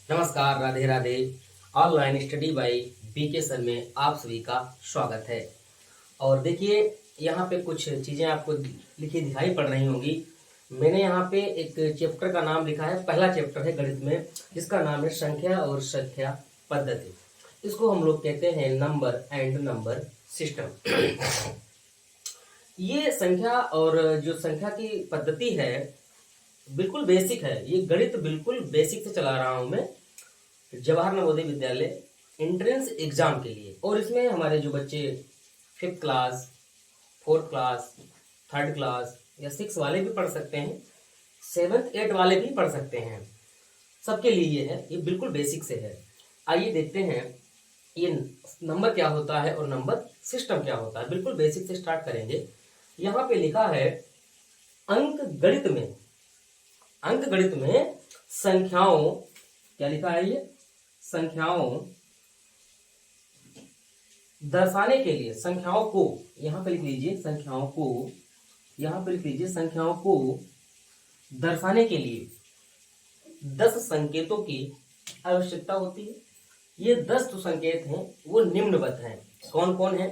नमस्कार, Radhe Radhe. Online study by BK sir में आप सभी का स्वागत है। और देखिए, यहाँ पे कुछ चीज़ें आपको लिखी दिखाई पड़ रही होंगी। मैंने यहाँ पे एक चैप्टर का नाम लिखा है, पहला चैप्टर है गणित में, जिसका नाम है संख्या और संख्या पद्धति। इसको हम लोग कहते हैं नंबर एंड नंबर सिस्टम। ये संख्या और जो संख्या की पद्धति है बिल्कुल बेसिक है। ये गणित बिल्कुल बेसिक से चला रहा हूं मैं जवाहर नवोदय विद्यालय एंट्रेंस एग्जाम के लिए। और इसमें हमारे जो बच्चे 5th class, 4th class, 3rd class या 6 वाले भी पढ़ सकते हैं, 7th 8 वाले भी पढ़ सकते हैं, सबके लिए ये है। ये बिल्कुल बेसिक से है। आइए देखते हैं ये नंबर क्या होता है और नंबर सिस्टम क्या होता है। बिल्कुल बेसिक से स्टार्ट करेंगे। यहाँ पे लिखा है अंक गणित में संख्याओं, क्या लिखा है ये, संख्याओं दर्शाने के लिए, संख्याओं को यहां पे लिख लीजिए, संख्याओं को यहां पे लिख लीजिए, संख्याओं को दर्शाने के लिए 10 संकेतों की आवश्यकता होती है। ये 10 जो संकेत हैं वो निम्नवत हैं। कौन कौन है?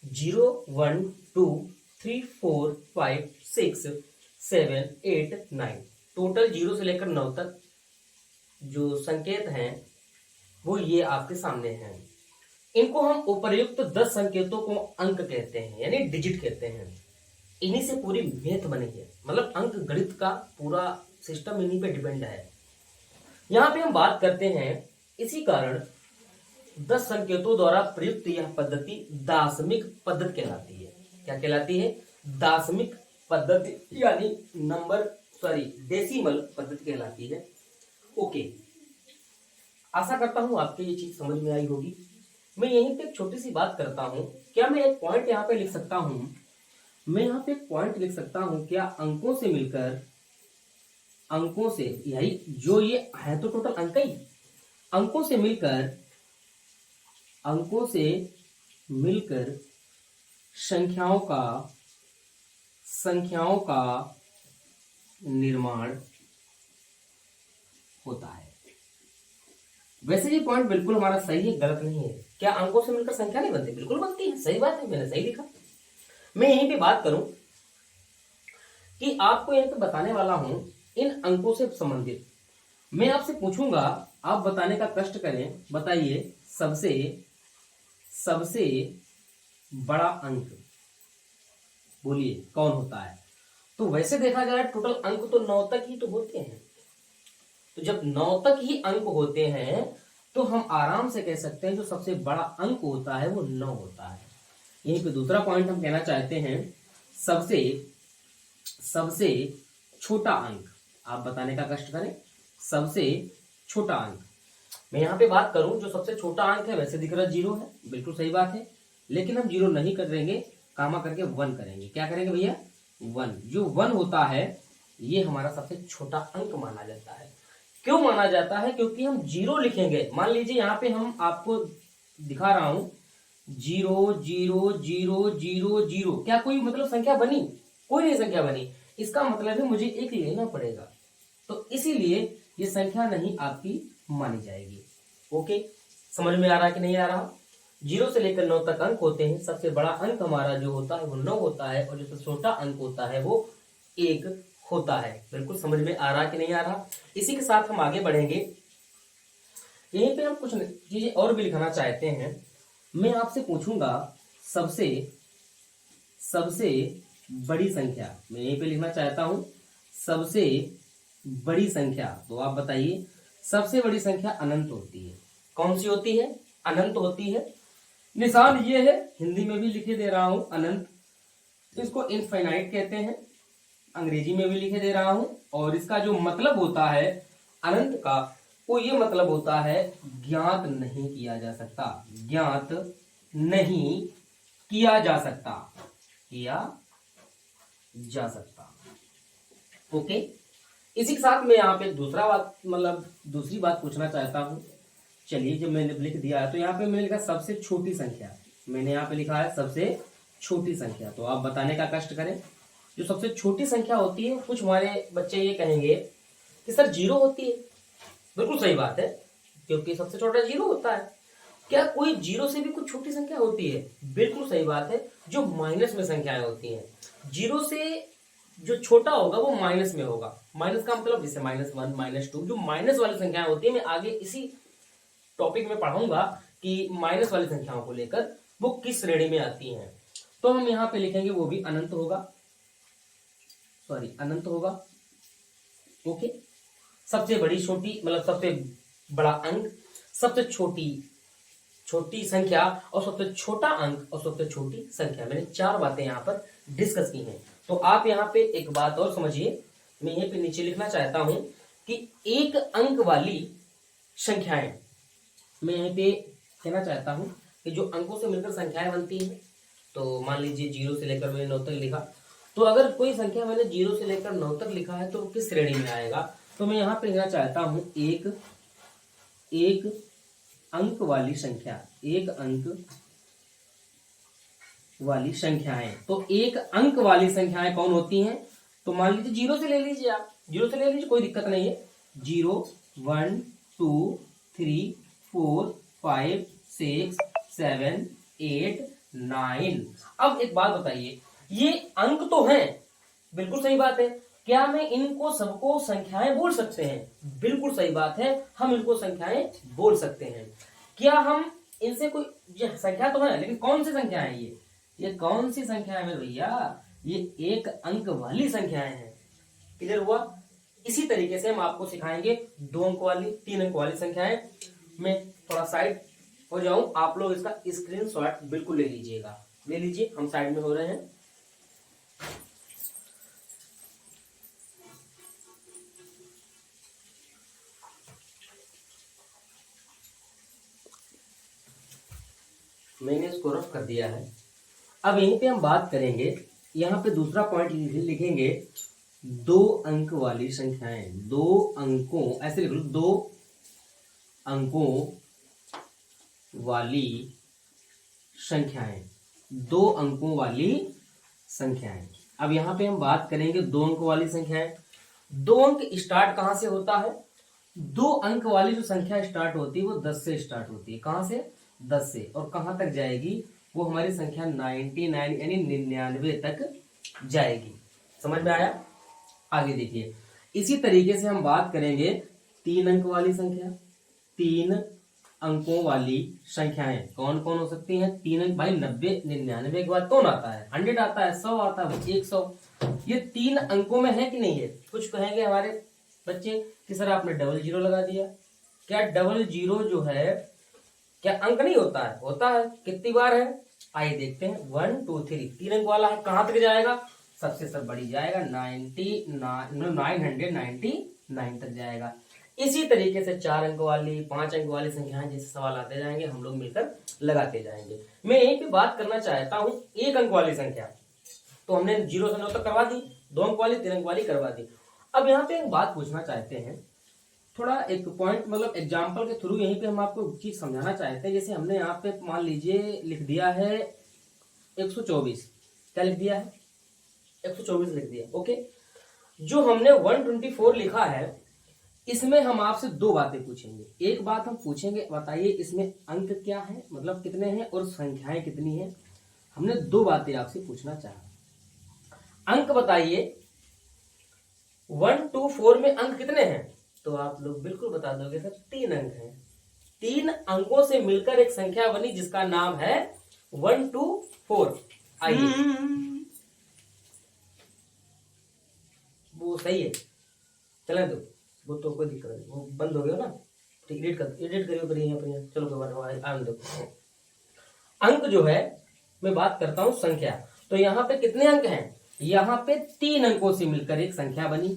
0 1 2 3 4 5 6 7 8 9, टोटल 0 से लेकर 9 तक जो संकेत हैं वो ये आपके सामने हैं। इनको हम उपर्युक्त 10 संकेतों को अंक कहते हैं, यानी डिजिट कहते हैं। इन्हीं से पूरी मैथ बनी है, मतलब अंक गणित का पूरा सिस्टम इन्हीं पे डिपेंड है। यहाँ पे हम बात करते हैं, इसी कारण 10 संकेतों द्वारा प्रयुक्त यह पद्धति दाशमिक पद्धति कहलाती है। क्या कहलाती है? दाशमिक पद्धति, यानी डेसिमल पद्धति कहलाती है। ओके, आशा करता हूं आपके ये चीज समझ में आई होगी। मैं यहीं पे एक छोटी सी बात करता हूं। क्या मैं एक पॉइंट यहाँ पे लिख सकता हूं? मैं यहाँ पे एक पॉइंट लिख सकता हूं, क्या अंकों से मिलकर, अंकों से, यही जो ये है तो टोटल अंक ही, अंकों से मिलकर संख्याओं का निर्माण होता है। वैसे ये पॉइंट बिल्कुल हमारा सही है, गलत नहीं है। क्या अंकों से मिलकर संख्या नहीं बनती? बिल्कुल बनती है, सही बात है, मैंने सही लिखा। मैं यहीं पे बात करूं कि आपको यहीं पे बताने वाला हूं इन अंकों से संबंधित। मैं आपसे पूछूंगा, आप बताने का कष्ट करें। बताइए, सबसे बड़ा अंक बोलिए कौन होता है? तो वैसे देखा जाए टोटल अंक तो 9 तक ही तो होते हैं। तो जब 9 तक ही अंक होते हैं तो हम आराम से कह सकते हैं जो सबसे बड़ा अंक होता है वो 9 होता है। यहीं पे दूसरा पॉइंट हम कहना चाहते हैं, सबसे छोटा अंक। आप बताने का कष्ट करें, सबसे छोटा अंक। मैं यहाँ पे बात करूं, जो सबसे छोटा अंक है वैसे दिख रहा 0 है, बिल्कुल सही बात है। लेकिन हम 0 नहीं करेंगे, कामा करके 1 करेंगे। क्या करेंगे भैया? 1। जो 1 होता है ये हमारा सबसे छोटा अंक माना जाता है। क्यों माना जाता है? क्योंकि हम 0 लिखेंगे। मान लीजिए यहाँ पे हम आपको दिखा रहा हूं 0 0 0 0 0, क्या कोई मतलब संख्या बनी? कोई नहीं संख्या बनी। इसका मतलब है मुझे 1 लेना पड़ेगा, तो इसीलिए ये संख्या नहीं आपकी मानी जाएगी। ओके, समझ में आ रहा है कि नहीं आ रहा? 0 से लेकर 9 तक अंक होते हैं। सबसे बड़ा अंक हमारा जो होता है वो 9 होता है, और जो सबसे छोटा अंक होता है वो 1 होता है। बिल्कुल समझ में आ रहा कि नहीं आ रहा? इसी के साथ हम आगे बढ़ेंगे। यहीं पे हम कुछ चीजें और भी लिखना चाहते हैं। मैं आपसे पूछूंगा सबसे बड़ी संख्या। मैं यहीं पे लिखना चाहता हूं सबसे बड़ी संख्या। तो आप बताइए, सबसे बड़ी संख्या अनंत होती है। कौन सी होती है? अनंत होती है। निशान ये है, हिंदी में भी लिखे दे रहा हूं अनंत, इसको इनफाइनाइट कहते हैं। अंग्रेजी में भी लिखे दे रहा हूं। और इसका जो मतलब होता है अनंत का, वो ये मतलब होता है ज्ञात नहीं किया जा सकता। ज्ञात नहीं किया जा सकता, ओके। इसी के साथ मैं यहाँ पे दूसरी बात पूछना चाहता हूं। चलिए, जब मैंने लिख दिया है तो यहाँ पे मैंने लिखा सबसे छोटी संख्या। मैंने यहाँ पे लिखा है सबसे छोटी संख्या। तो आप बताने का कष्ट करें, जो सबसे छोटी संख्या होती है, कुछ हमारे बच्चे ये कहेंगे कि सर 0 होती है। बिल्कुल सही बात है, क्योंकि सबसे छोटा जीरो होता है। क्या कोई जीरो से भी कुछ छोटी संख्या होती है? बिल्कुल सही बात है, जो माइनस में संख्याएं होती हैं। जीरो से जो छोटा होगा वो माइनस में होगा। माइनस का मतलब जैसे -1, -2, जो माइनस वाली संख्याएं होती है, मैं आगे इसी टॉपिक में पढ़ाऊंगा कि माइनस वाली संख्याओं को लेकर वो किस श्रेणी में आती हैं। तो हम यहाँ पे लिखेंगे वो भी अनंत होगा, सॉरी अनंत होगा। ओके, सबसे बड़ी छोटी मतलब सबसे बड़ा अंक, सबसे छोटी संख्या और सबसे छोटा अंक और सबसे छोटी संख्या, मैंने 4 बातें यहाँ पर डिस्कस की हैं। तो आप यहाँ पे एक बात और समझिए, मैं यहीं पे नीचे लिखना चाहता हूं कि एक अंक वाली संख्याएं, मैं यहीं पे कहना चाहता हूं कि जो अंकों से मिलकर संख्याएं बनती हैं, तो मान लीजिए 0 से लेकर मैंने 9 तक लिखा, तो अगर कोई संख्या मैंने 0 से लेकर 9 तक लिखा है तो किस श्रेणी में आएगा? तो मैं यहाँ पे लिखना चाहता हूं एक अंक वाली संख्या, एक अंक वाली संख्याएं। तो एक अंक वाली संख्याएं कौन होती हैं? तो मान लीजिए 0 से ले लीजिए, आप 0 से ले लीजिए, कोई दिक्कत नहीं है। 0, 1, 2, 3, 4, 5, 6, 7, 8, 9। अब एक बात बताइए, ये अंक तो हैं, बिल्कुल सही बात है। क्या मैं इनको सबको संख्याएं बोल सकते हैं? बिल्कुल सही बात है, हम इनको संख्याएं बोल सकते हैं। क्या हम इनसे कोई, ये संख्या तो है लेकिन कौन सी संख्या है ये कौन सी संख्या है मेरे भैया? ये एक अंक वाली संख्याएं हैं। क्लियर हुआ? इसी तरीके से हम आपको सिखाएंगे 2 अंक वाली, 3 अंक वाली संख्याएं। मैं थोड़ा साइड हो जाऊं, आप लोग इसका स्क्रीनशॉट बिल्कुल ले लीजिएगा, ले लीजिए, हम साइड में हो रहे हैं। मैंने इसको रफ कर दिया है। अब यहीं पे हम बात करेंगे, यहाँ पे दूसरा पॉइंट लिखेंगे 2 अंक वाली संख्याएं। 2 अंकों, ऐसे लिख लो, 2 अंकों वाली संख्याएं, 2 अंकों वाली संख्याएं। अब यहाँ पे हम बात करेंगे 2 अंक वाली संख्याएं। 2 अंक स्टार्ट कहां से होता है? 2 अंक वाली जो संख्या स्टार्ट होती है वो 10 से स्टार्ट होती है। कहां से? 10 से। और कहां तक जाएगी? वो हमारी संख्या 99 यानी 99 तक जाएगी। समझ में आया? आगे देखिए, इसी तरीके से हम बात करेंगे 3 अंक वाली संख्या। 3 अंकों वाली संख्याएं कौन कौन हो सकती हैं? 3 अंक भाई, 90 99 के बाद कौन आता है? 100 आता है, 100 आता है, 100। ये 3 अंकों में है कि नहीं है? कुछ कहेंगे हमारे बच्चे कि सर आपने डबल जीरो लगा दिया। क्या डबल जीरो जो है क्या अंक नहीं होता है? होता है। कितनी बार है? आइए देखते हैं। 1 2 3, 3 अंक वाला है, कहां तक जाएगा? सबसे सब बड़ी जाएगा 999 तक जाएगा। इसी तरीके से 4 अंक वाली, 5 अंक वाली संख्याएं जैसे सवाल आते जाएंगे, हम लोग मिलकर लगाते जाएंगे। मैं यहीं पे बात करना चाहता हूं 1 अंक वाली संख्या। तो हमने 0 से 9 तक करवा दी, 2 अंक वाली, 3 अंक वाली करवा दी। अब यहाँ पे एक बात पूछना चाहते हैं, थोड़ा एक पॉइंट मतलब एग्जाम्पल के थ्रू यहीं पे हम आपको चीज समझाना चाहते हैं। जैसे हमने यहाँ पे मान लीजिए लिख दिया है 124, क्या लिख दिया है? 124 लिख दिया। ओके, जो हमने 124 लिखा है, इसमें हम आपसे 2 बातें पूछेंगे। एक बात हम पूछेंगे, बताइए इसमें अंक क्या है, मतलब कितने हैं और संख्याएं कितनी हैं। हमने 2 बातें आपसे पूछना चाहा। अंक बताइए, 124 में अंक कितने हैं? तो आप लोग बिल्कुल बता दोगे सर 3 अंक हैं। 3 अंकों से मिलकर एक संख्या बनी जिसका नाम है 124। आइए, वो सही है, चले दो, वो तो कोई दिक्कत नहीं, वो बंद हो गया ना, ठीक, एडिट करिए पर यहाँ पर, चलो कोई बात नहीं, आने दो। अंक जो है, मैं बात करता हूं संख्या। तो यहाँ पे कितने अंक हैं? यहाँ पे 3 अंकों से मिलकर एक संख्या बनी।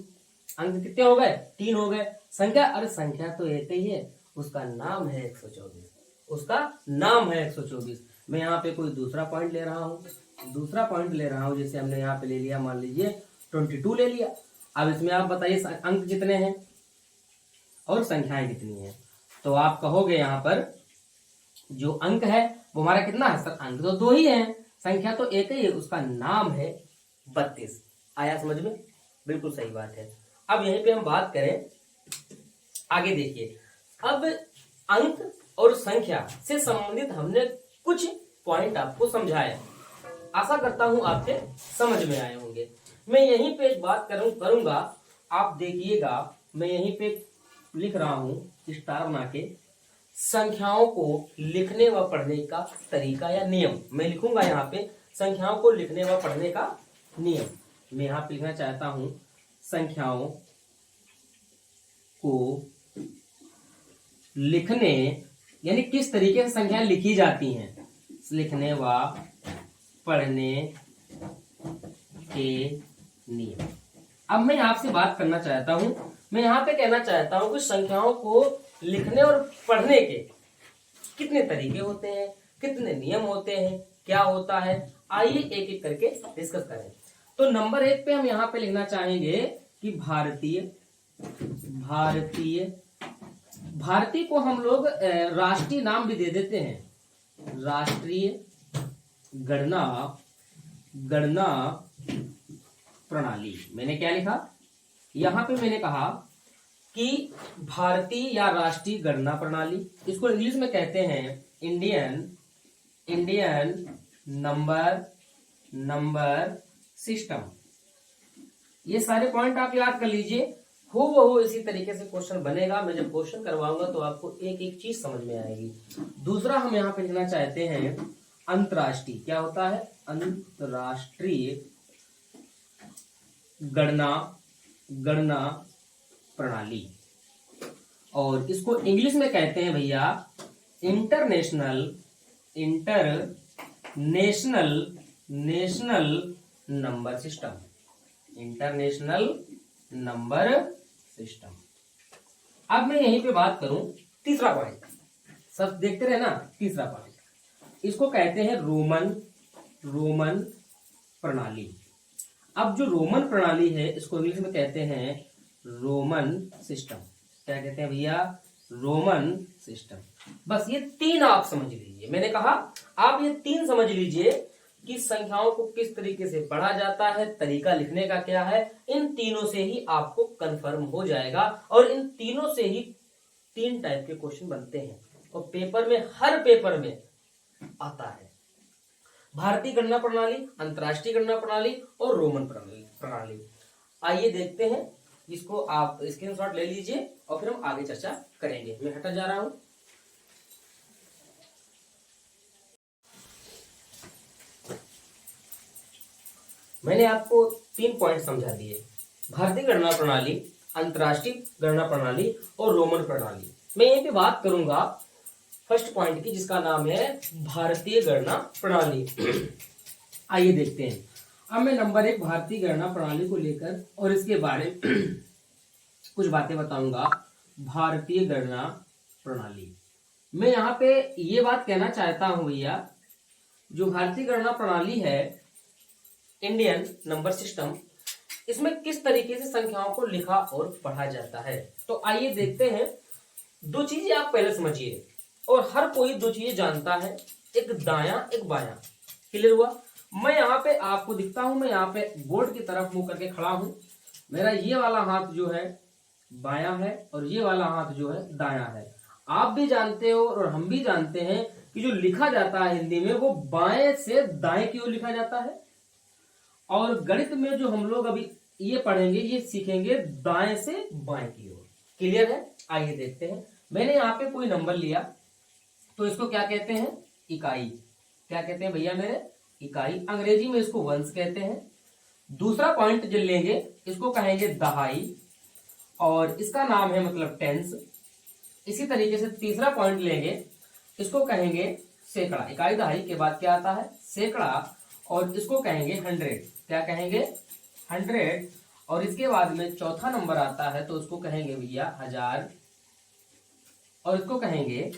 अंक कितने हो गए? 3 हो गए। संख्या, अरे संख्या तो एक ही है, उसका नाम है 124, उसका नाम है 124। मैं यहाँ पे कोई दूसरा पॉइंट ले रहा हूँ, जैसे हमने यहाँ पे ले लिया, मान लीजिए 22 ले लिया। अब इसमें आप बताइए अंक कितने हैं और संख्याएं कितनी हैं। तो आप कहोगे यहाँ पर जो अंक है वो हमारा कितना है? सर अंक तो 2 ही है, संख्या तो एक ही है, उसका नाम है 32। आया समझ में? बिल्कुल सही बात है। अब यहीं पे हम बात करें आगे देखिए, अब अंक और संख्या से संबंधित हमने कुछ पॉइंट आपको समझाए, आशा करता हूं आपके समझ में आए होंगे। मैं यहीं पे एक बात करूंगा, आप देखिएगा, मैं यहीं पे लिख रहा हूं स्टार बना के, संख्याओं को लिखने व पढ़ने का तरीका या नियम। मैं लिखूंगा यहाँ पे संख्याओं को लिखने व पढ़ने का नियम। मैं यहाँ पे लिखना चाहता हूं संख्याओं को लिखने, यानी किस तरीके से संख्याएं लिखी जाती हैं, लिखने व पढ़ने के नियम। अब मैं आपसे बात करना चाहता हूं, मैं यहाँ पे कहना चाहता हूं कि संख्याओं को लिखने और पढ़ने के कितने तरीके होते हैं, कितने नियम होते हैं, क्या होता है, आइए एक एक करके डिस्कस करें। तो नंबर 1 पे हम यहाँ पे लिखना चाहेंगे कि भारतीय को हम लोग राष्ट्रीय नाम भी दे देते हैं, राष्ट्रीय गणना प्रणाली। मैंने क्या लिखा यहां पे, मैंने कहा कि भारतीय या राष्ट्रीय गणना प्रणाली, इसको इंग्लिश में कहते हैं इंडियन नंबर सिस्टम। ये सारे पॉइंट आप याद कर लीजिए, हो इसी तरीके से क्वेश्चन बनेगा। मैं जब क्वेश्चन करवाऊंगा तो आपको एक एक चीज समझ में आएगी। दूसरा हम यहाँ पे लिखना चाहते हैं अंतरराष्ट्रीय, क्या होता है, अंतरराष्ट्रीय गणना प्रणाली, और इसको इंग्लिश में कहते हैं भैया international number system, international number system. अब मैं यहीं पे बात करूं तीसरा पॉइंट, सब देखते रहे ना, तीसरा पॉइंट, इसको कहते हैं रोमन प्रणाली। अब जो रोमन प्रणाली है इसको इंग्लिश में कहते हैं रोमन सिस्टम। क्या कहते हैं भैया, रोमन सिस्टम। बस ये 3 आप समझ लीजिए, मैंने कहा आप ये 3 समझ लीजिए कि संख्याओं को किस तरीके से पढ़ा जाता है, तरीका लिखने का क्या है, इन तीनों से ही आपको कंफर्म हो जाएगा। और इन तीनों से ही 3 टाइप के क्वेश्चन बनते हैं और पेपर में, हर पेपर में आता है, भारतीय गणना प्रणाली, अंतरराष्ट्रीय गणना प्रणाली और रोमन प्रणाली। आइए देखते हैं, इसको आप स्क्रीनशॉट ले लीजिए और फिर हम आगे चर्चा करेंगे। मैं हटा जा रहा हूं। मैंने आपको 3 पॉइंट समझा दिए, भारतीय गणना प्रणाली, अंतरराष्ट्रीय गणना प्रणाली और रोमन प्रणाली। मैं यहीं पे बात करूंगा फर्स्ट पॉइंट की, जिसका नाम है भारतीय गणना प्रणाली। आइए देखते हैं। अब मैं नंबर 1 भारतीय गणना प्रणाली को लेकर और इसके बारे में कुछ बातें बताऊंगा। भारतीय गणना प्रणाली, मैं यहाँ पे ये बात कहना चाहता हूं भैया, जो भारतीय गणना प्रणाली है, इंडियन नंबर सिस्टम, इसमें किस तरीके से संख्याओं को लिखा और पढ़ा जाता है। तो आइए देखते हैं। 2 चीजें आप पहले समझिए, और हर कोई 2 चीजें जानता है, एक दायां एक बायां। क्लियर हुआ। मैं यहाँ पे आपको दिखता हूं, मैं यहाँ पे बोर्ड की तरफ मुंह करके खड़ा हूं। मेरा ये वाला हाथ जो है बायां है और ये वाला हाथ जो है दायां है। आप भी जानते हो और हम भी जानते हैं कि जो लिखा जाता है हिंदी में वो बाएं से दाएं की ओर लिखा जाता है, और गणित में जो हम लोग अभी ये पढ़ेंगे, ये सीखेंगे दाएं से बाएं की ओर। क्लियर है। आइए देखते हैं। मैंने यहाँ पे कोई नंबर लिया तो इसको क्या कहते हैं, इकाई। क्या कहते हैं भैया मेरे, इकाई। अंग्रेजी में इसको वंस कहते हैं। दूसरा पॉइंट जो लेंगे इसको कहेंगे दहाई, और इसका नाम है मतलब टेंस। इसी तरीके से तीसरा पॉइंट लेंगे, इसको कहेंगे सैकड़ा। इकाई दहाई के बाद क्या आता है, सैकड़ा, और इसको कहेंगे 100। क्या कहेंगे, 100। और इसके बाद में चौथा नंबर आता है तो उसको कहेंगे भैया 1000, और इसको कहेंगे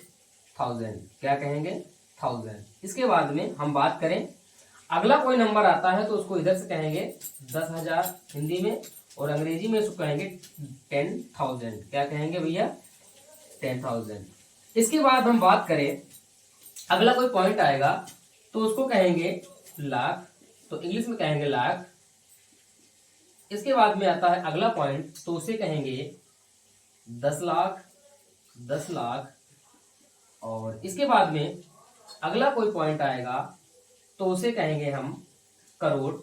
1000। क्या कहेंगे, 1000। इसके बाद में हम बात करें, अगला कोई नंबर आता है तो उसको इधर से कहेंगे 10,000 हिंदी में, और अंग्रेजी में इसको कहेंगे 10,000। क्या कहेंगे भैया, 10,000। इसके बाद हम बात करें, अगला कोई पॉइंट आएगा तो उसको कहेंगे लाख, तो इंग्लिश में कहेंगे लाख। इसके बाद में आता है अगला पॉइंट तो उसे कहेंगे 10 लाख, 10 लाख। और इसके बाद में अगला कोई पॉइंट आएगा तो उसे कहेंगे हम करोड़,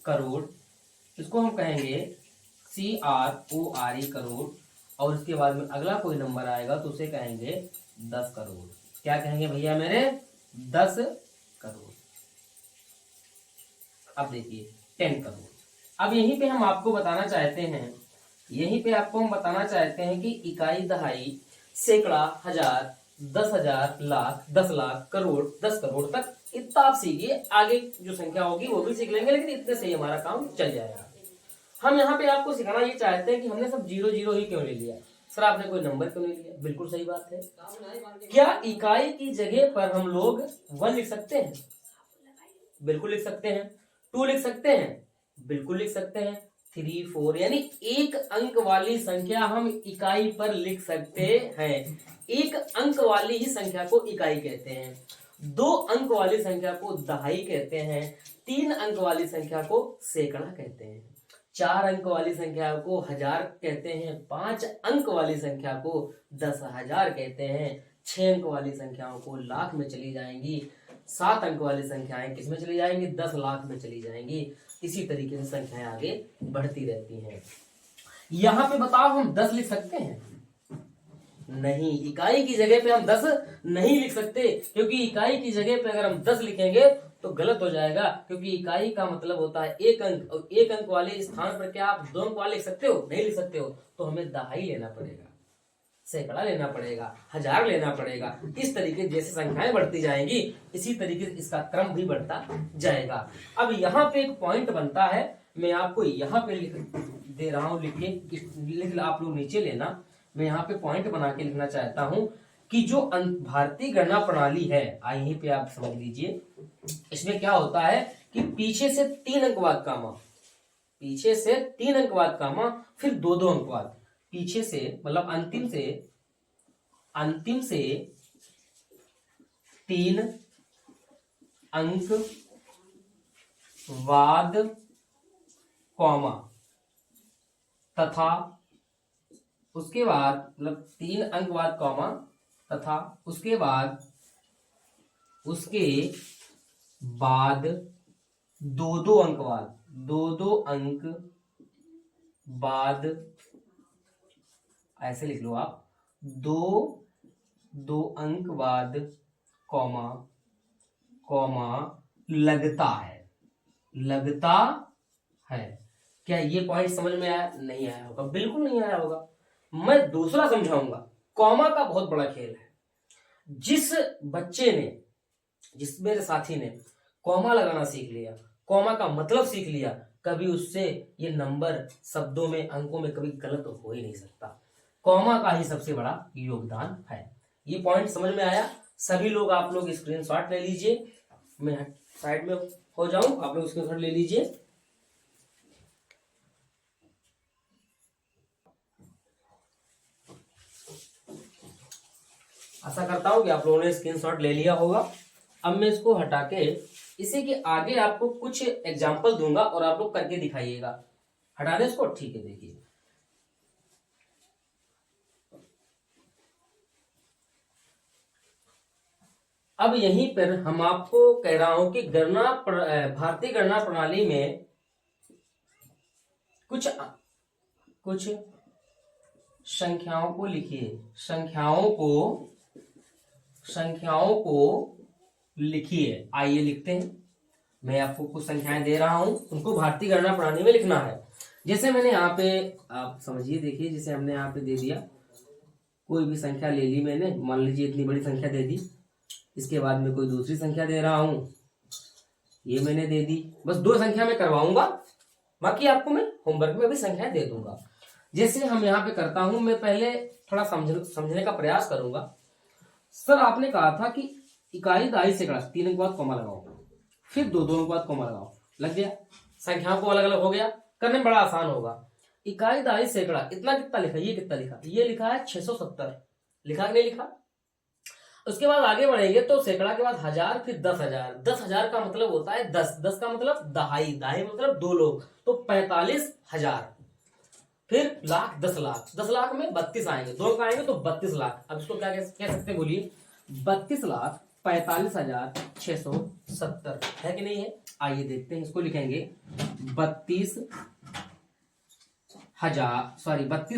करोड़। इसको हम कहेंगे CRORE, करोड़। और इसके बाद में अगला कोई नंबर आएगा तो उसे कहेंगे 10 करोड़। क्या कहेंगे भैया मेरे? 10 करोड़। अब देखिए 10 करोड़। अब यहीं पे हम आपको बताना चाहते हैं, यहीं पे आपको हम बताना चाहते हैं कि इकाई, दहाई, सैकड़ा, हजार, 10,000, लाख, 10 लाख, करोड़, 10 करोड़ तक इतना आप सीखिए। आगे जो संख्या होगी वो भी सीख लेंगे, लेकिन इतने से ही हमारा काम चल जाएगा। हम यहाँ पे आपको सिखाना ये चाहते हैं कि हमने सब 0 0 ही क्यों ले लिया सर, आपने कोई नंबर क्यों नहीं लिया? बिल्कुल सही बात है। क्या इकाई की जगह पर हम लोग 1 लिख सकते हैं? बिल्कुल लिख सकते हैं। 2 लिख सकते हैं? बिल्कुल लिख सकते हैं। 3, 4, यानी एक अंक वाली संख्या हम इकाई पर लिख सकते हैं। एक अंक वाली ही संख्या को इकाई कहते हैं, 2 अंक वाली संख्या को दहाई कहते हैं, 3 अंक वाली संख्या को सैकड़ा कहते हैं, 4 अंक वाली संख्या को हजार कहते हैं, 5 अंक वाली संख्या को 10,000 कहते हैं, 6 अंक वाली संख्याओं को लाख में चली जाएंगी, 7 अंक वाली संख्याएं किस में चली जाएंगी? 10 लाख में चली जाएंगी। इसी तरीके से संख्याएं आगे बढ़ती रहती हैं। यहां पे बताओ हम 10 लिख सकते हैं? नहीं, इकाई की जगह पे हम 10 नहीं लिख सकते, क्योंकि इकाई की जगह पे अगर हम 10 लिखेंगे तो गलत हो जाएगा, क्योंकि इकाई का मतलब होता है 1 अंक, और 1 अंक वाले स्थान पर क्या आप 2 अंक वाले लिख सकते हो? नहीं लिख सकते हो। तो हमें दहाई लेना पड़ेगा, सैकड़ा लेना पड़ेगा, हजार लेना पड़ेगा। इस तरीके जैसे संख्याएं बढ़ती जाएंगी इसी तरीके से इसका क्रम भी बढ़ता जाएगा। अब यहाँ पे एक पॉइंट बनता है, मैं आपको यहाँ पे लिख दे रहा हूँ, लिख आप लोग नीचे लेना। मैं यहाँ पे पॉइंट बना के लिखना चाहता हूँ कि जो भारतीय गणना प्रणाली है, यहीं पे आप समझ लीजिए, इसमें क्या होता है कि पीछे से 3 अंक बाद कामा, पीछे से 3 अंक बाद कामा, फिर 2 अंक बाद, पीछे से मतलब अंतिम से 3 अंक बाद कॉमा, तथा उसके बाद मतलब 3 अंक बाद कॉमा, तथा उसके बाद 2 अंक बाद, 2 अंक बाद, ऐसे लिख लो आप, 2 अंक बाद कॉमा, कॉमा, लगता है, लगता है। क्या ये पॉइंट समझ में आया? नहीं आया होगा, बिल्कुल नहीं आया होगा। मैं दूसरा समझाऊंगा। कॉमा का बहुत बड़ा खेल है। जिस बच्चे ने, जिस मेरे साथी ने कॉमा लगाना सीख लिया, कॉमा का मतलब सीख लिया, कभी उससे ये नंबर शब्दों में, अंकों में कभी गलत हो ही नहीं सकता। कॉमा का ही सबसे बड़ा योगदान है। ये पॉइंट समझ में आया? सभी लोग, आप लोग स्क्रीनशॉट ले लीजिए, मैं साइड में हो जाऊं, आप लोग स्क्रीनशॉट ले लीजिए। आशा करता हूं कि आप लोगों ने स्क्रीनशॉट ले लिया होगा। अब मैं इसको हटा के इसी के आगे आपको कुछ एग्जांपल दूंगा और आप लोग करके दिखाइएगा। हटा दें इसको, ठीक है। देखिए, अब यहीं पर हम आपको कह रहा हूं कि भारतीय गणना प्रणाली में कुछ संख्याओं को लिखिए, संख्याओं को लिखिए। आइए लिखते हैं। मैं आपको कुछ संख्याएं दे रहा हूं, उनको भारतीय गणना प्रणाली में लिखना है। जैसे मैंने यहाँ पे, आप समझिए, देखिए, जैसे हमने यहाँ पे दे दिया, कोई भी संख्या ले ली मैंने, मान लीजिए इतनी बड़ी संख्या दे दी। इसके बाद में कोई दूसरी संख्या दे रहा हूं, ये मैंने दे दी। बस 2 संख्या में करवाऊंगा, बाकी आपको मैं होमवर्क में भी संख्या दे दूंगा। जैसे हम यहाँ पे करता हूं, मैं पहले थोड़ा समझने का प्रयास करूंगा। सर, आपने कहा था कि इकाई, दहाई, सैकड़ा, 3 अंक बाद कॉमा लगाओ, फिर 2 अंक बाद कॉमा लगाओ। लग गया, संख्याओं को अलग अलग हो गया, करने में बड़ा आसान होगा। इकाई, दहाई, सैकड़ा, इतना कितना लिखा, ये कितना लिखा? ये लिखा है 670, लिखा कि नहीं लिखा? उसके बाद आगे बढ़ेंगे तो सैकड़ा के बाद 1000, फिर 10,000। 10,000 का मतलब होता है 10, 10 का मतलब दहाई, दहाई मतलब 2 लोग, तो 45,000। फिर लाख, 10 लाख, 10 लाख में 32 आएंगे, 2 का आएंगे तो 32 लाख। अब इसको क्या कह सकते हैं बोलिए, 32,45,670 है कि नहीं है। आइए देखते हैं, इसको लिखेंगे 32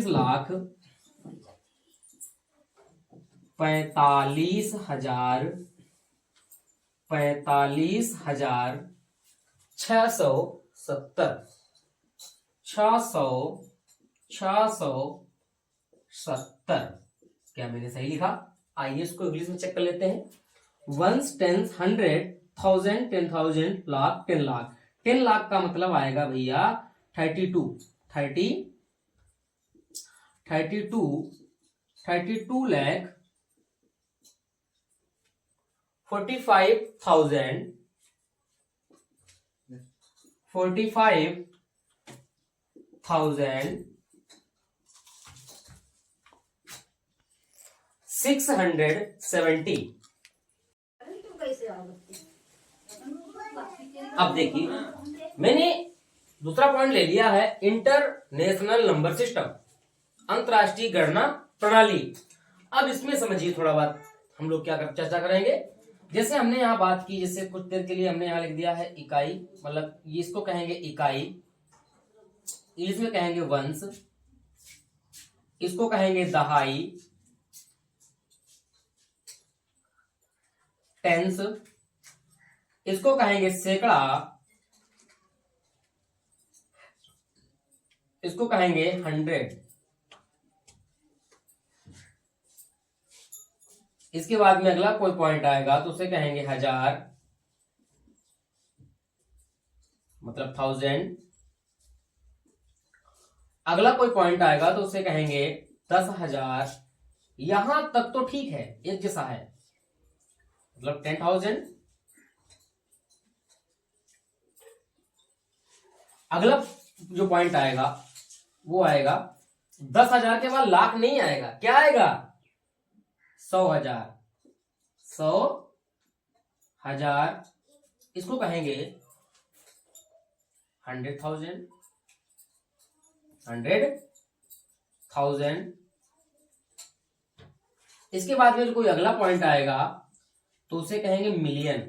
लाख 45,670, 670। क्या मैंने सही लिखा? आइए इसको इंग्लिश में चेक कर लेते हैं। 1, 10, 100, 1000, 10,000, लाख, 10 लाख। 10 लाख का मतलब आएगा भैया 32 लाख 45,000 670। अब देखिए, मैंने दूसरा पॉइंट ले लिया है, इंटरनेशनल नंबर सिस्टम, अंतरराष्ट्रीय गणना प्रणाली। अब इसमें समझिए थोड़ा बात, हम लोग क्या चर्चा करेंगे। जैसे हमने यहाँ बात की, जैसे कुछ देर के लिए हमने यहाँ लिख दिया है इकाई, मतलब ये इसको कहेंगे इकाई, इंग्लिश में कहेंगे वंश, इसको कहेंगे दहाई, टेंस, इसको कहेंगे सैकड़ा, इसको कहेंगे 100। इसके बाद में अगला कोई पॉइंट आएगा तो उसे कहेंगे 1000, मतलब 1000। अगला कोई पॉइंट आएगा तो उसे कहेंगे 10,000। यहां तक तो ठीक है, एक जैसा है, मतलब 10,000। अगला जो पॉइंट आएगा वो आएगा 10,000 के बाद लाख नहीं आएगा, क्या आएगा? 100,000, 100,000। इसको कहेंगे 100,000, 100,000। इसके बाद में जो कोई अगला पॉइंट आएगा तो उसे कहेंगे मिलियन।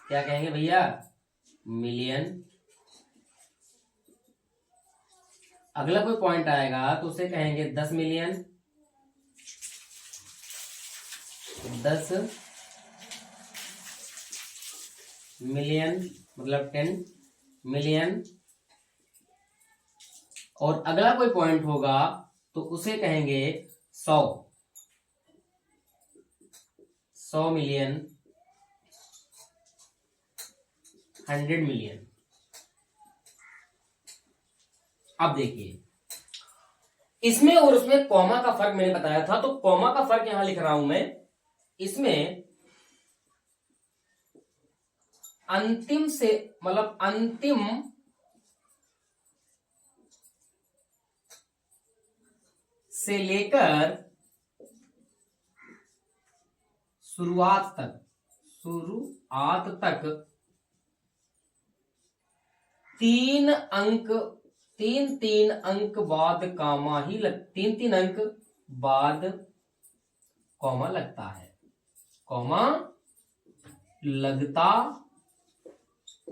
क्या कहेंगे भैया? मिलियन। अगला कोई पॉइंट आएगा तो उसे कहेंगे 10 मिलियन, 10 मिलियन, मतलब 10 मिलियन। और अगला कोई पॉइंट होगा तो उसे कहेंगे 100 मिलियन, 100 मिलियन। अब देखिए, इसमें और उसमें कॉमा का फर्क मैंने बताया था, तो कॉमा का फर्क यहां लिख रहा हूं मैं। इसमें अंतिम से, मतलब अंतिम से लेकर शुरुआत तक 3 अंक, 3 अंक बाद कॉमा ही 3 अंक बाद कॉमा लगता है, कॉमा लगता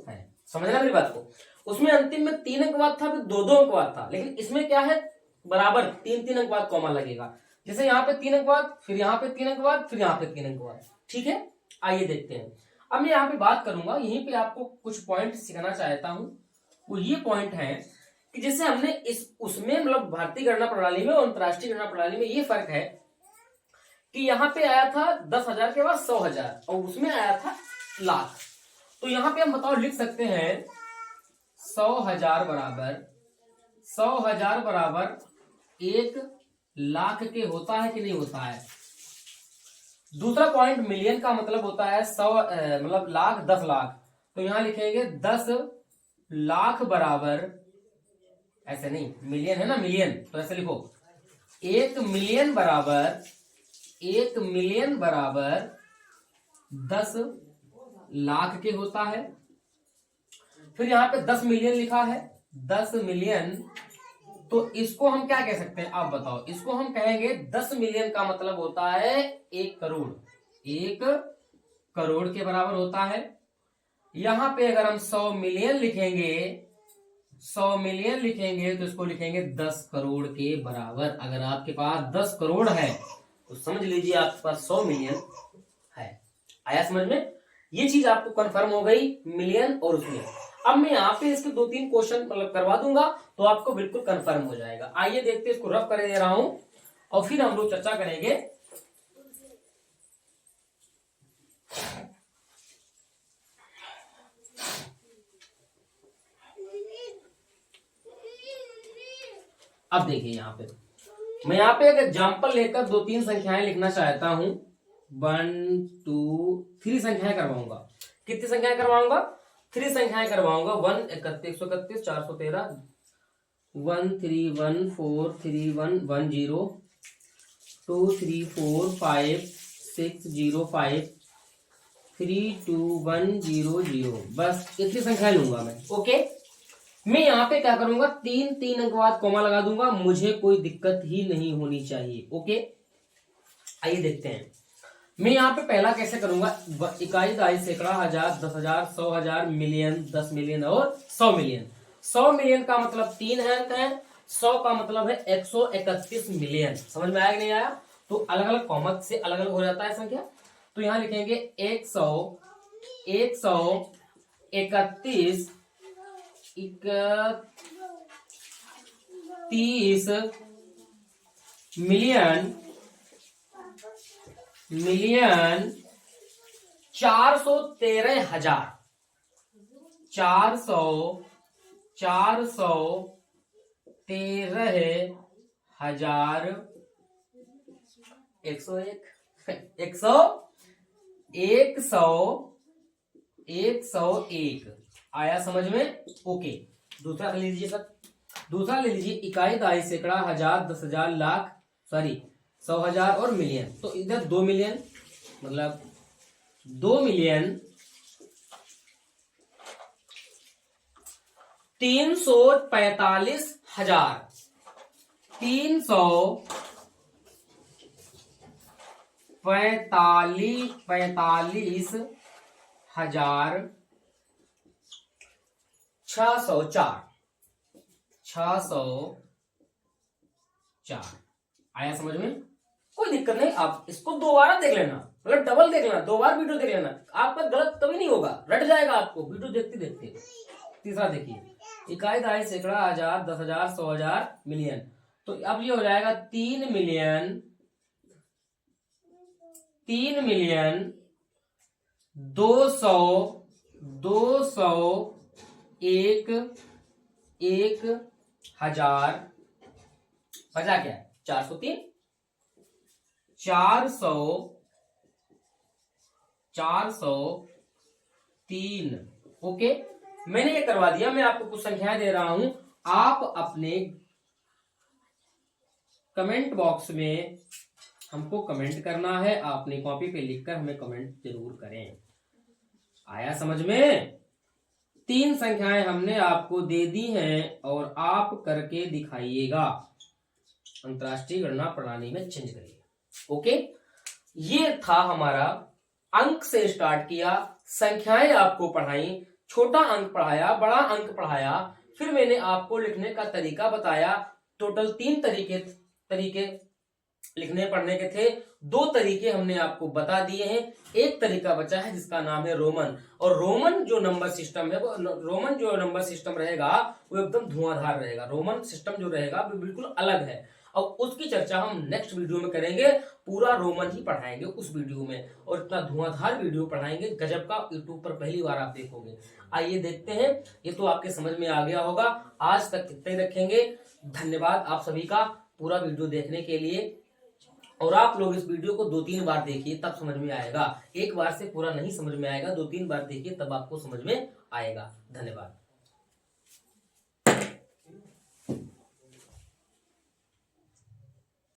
है। समझना मेरी बात को। उसमें अंतिम में 3 अंक बाद था, फिर 2 अंक बाद था, लेकिन इसमें क्या है, बराबर 3 अंक बाद कॉमा लगेगा। जैसे यहाँ पे 3 अंक बाद, फिर यहाँ पे 3 अंक बाद, फिर यहाँ पे 3 अंक बाद। ठीक है, आइए देखते हैं। अब मैं यहाँ पे बात करूंगा, यहीं पे आपको कुछ पॉइंट सिखाना चाहता हूं। वो ये पॉइंट है कि जैसे हमने उसमें, मतलब भारतीय गणना प्रणाली में और अंतरराष्ट्रीय गणना प्रणाली में ये फर्क है कि यहाँ पे आया था 10,000 के बाद 100,000, और उसमें आया था लाख। तो यहाँ पे हम बताओ लिख सकते हैं 100,000 बराबर 1 लाख के होता है कि नहीं होता है। दूसरा पॉइंट, मिलियन का मतलब होता है 100, मतलब लाख, 10 लाख। तो यहां लिखेंगे 10 लाख बराबर, ऐसे नहीं, मिलियन है ना, मिलियन, तो ऐसे लिखो 1 मिलियन बराबर 10 लाख के होता है। फिर यहां पे 10 मिलियन लिखा है, 10 मिलियन तो इसको हम क्या कह सकते हैं आप बताओ? इसको हम कहेंगे 10 मिलियन का मतलब होता है 1 करोड़। 1 करोड़ के बराबर होता है। यहां पे अगर हम 100 मिलियन लिखेंगे, 100 मिलियन लिखेंगे तो इसको लिखेंगे 10 करोड़ के बराबर। अगर आपके पास 10 करोड़ है तो समझ लीजिए आपके पास 100 मिलियन है। आया समझ में? ये चीज आपको कंफर्म हो गई मिलियन और उसमें। अब मैं यहाँ पे इसके 2-3 क्वेश्चन मतलब करवा दूंगा तो आपको बिल्कुल कंफर्म हो जाएगा। आइए देखते हैं, इसको रफ कर दे रहा हूं और फिर हम लोग चर्चा करेंगे। अब देखिए यहाँ पे मैं यहाँ पे एक एग्जाम्पल लेकर 2-3 संख्याएं लिखना चाहता हूं। 1 2 3 संख्याएं करवाऊंगा। कितनी संख्याएं करवाऊंगा? 3 संख्याएं करवाऊंगा। 1 31 131 413 1 3 1 4 3 1 1 0 2 3 4 5 6 0 5 3 2 1 0 0। बस इतनी संख्याएं लूंगा मैं। ओके, मैं यहाँ पे क्या करूंगा? 3 अंक बाद कॉमा लगा दूंगा, मुझे कोई दिक्कत ही नहीं होनी चाहिए। ओके, आइए देखते हैं। मैं यहाँ पे पहला कैसे करूंगा? इकाई, दहाई, सैकड़ा, हजार, 10,000, 100,000, मिलियन, 10 मिलियन और 100 मिलियन। 100 मिलियन का मतलब 3 अंक है, 100 का मतलब है 131 मिलियन। समझ में आया कि नहीं आया? तो अलग अलग कॉमा से अलग अलग हो जाता है संख्या। तो यहाँ लिखेंगे 131 31 मिलियन 413,000 101 आया समझ में? ओके, दूसरा ले लीजिए सर। दूसरा ले लीजिए इकाई, दहाई, सैकड़ा, हजार, 10,000, लाख, सॉरी 100,000 और मिलियन। तो इधर 2 मिलियन मतलब 2 मिलियन 345,000 345,000 604 आया समझ में? कोई दिक्कत नहीं, आप इसको दोबारा देख लेना, मतलब डबल देख लेना, 2 बार वीडियो देख लेना, आपका गलत कभी नहीं होगा, रट जाएगा आपको वीडियो देखते देखते। तीसरा देखिए, इकाई, दहाई, सैकड़ा, हजार, 10,000, 100,000, मिलियन। तो अब ये हो जाएगा 3 मिलियन 201,000 बचा क्या? 403 403। ओके, मैंने ये करवा दिया। मैं आपको कुछ संख्याएं दे रहा हूं, आप अपने कमेंट बॉक्स में हमको कमेंट करना है। आपने कॉपी पे लिखकर हमें कमेंट जरूर करें। आया समझ में? 3 संख्याएं हमने आपको दे दी हैं और आप करके दिखाइएगा, अंतरराष्ट्रीय गणना प्रणाली में चेंज करिए। ओके, ये था हमारा अंक से स्टार्ट किया, संख्याएं आपको पढ़ाई, छोटा अंक पढ़ाया, बड़ा अंक पढ़ाया, फिर मैंने आपको लिखने का तरीका बताया। टोटल 3 तरीके लिखने पढ़ने के थे। 2 तरीके हमने आपको बता दिए हैं, एक तरीका बचा है जिसका नाम है रोमन। और रोमन जो नंबर सिस्टम है, वो रोमन जो नंबर सिस्टम रहेगा वो एकदम धुआंधार रहेगा। रोमन सिस्टम जो रहेगा वो बिल्कुल अलग है, और उसकी चर्चा हम नेक्स्ट वीडियो में करेंगे। पूरा रोमन ही पढ़ाएंगे उस वीडियो में, और इतना धुआंधार वीडियो पढ़ाएंगे गजब का, यूट्यूब पर पहली बार आप देखोगे। आइए देखते हैं, ये तो आपके समझ में आ गया होगा। आज तक कितने रखेंगे। धन्यवाद आप सभी का पूरा वीडियो देखने के लिए। और आप लोग इस वीडियो को 2-3 बार देखिए, तब समझ में आएगा। एक बार से पूरा नहीं समझ में आएगा, 2-3 बार देखिए तब आपको समझ में आएगा। धन्यवाद।